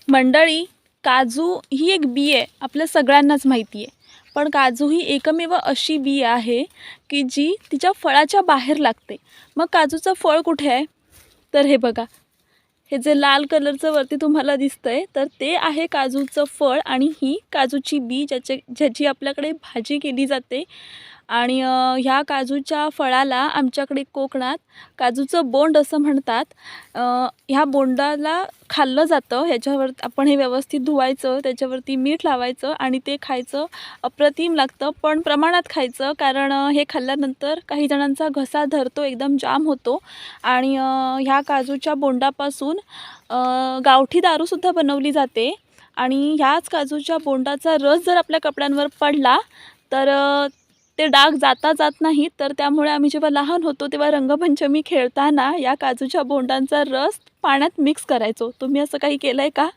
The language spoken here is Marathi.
मंडळी, काजू ही एक बी आहे, आपल्या सगळ्यांनाच माहिती आहे. पण काजू ही एकमेव अशी बी आहे की जी तिच्या फळाच्या बाहेर लागते. मग काजूचं फळ कुठे आहे? तर हे बघा, हे जे लाल कलरचं वरती तुम्हाला दिसतंय, तर ते आहे काजूचं फळ आणि ही काजूची बी ज्याची आपल्याकडे भाजी केली जाते. आणि ह्या काजूच्या फळाला आमच्याकडे कोकणात काजूचं बोंड असं म्हणतात. ह्या बोंडाला खाल्लं जातं. ह्याच्यावर आपण हे व्यवस्थित धुवायचं, त्याच्यावरती मीठ लावायचं आणि ते खायचं. अप्रतिम लागतं, पण प्रमाणात खायचं, कारण हे खाल्ल्यानंतर काही जणांचा घसा धरतो, एकदम जाम होतो. आणि ह्या काजूच्या बोंडापासून गावठी दारूसुद्धा बनवली जाते. आणि ह्याच काजूच्या बोंडाचा रस जर आपल्या कपड्यांवर पडला तर ते डाग जात नाहीत. तर त्यामुळे आम्ही जेव्हा लहान होतो तेव्हा रंगपंचमी खेळताना या काजूच्या बोंडांचा रस पाण्यात मिक्स करायचो. तुम्ही असं काही केलं आहे का?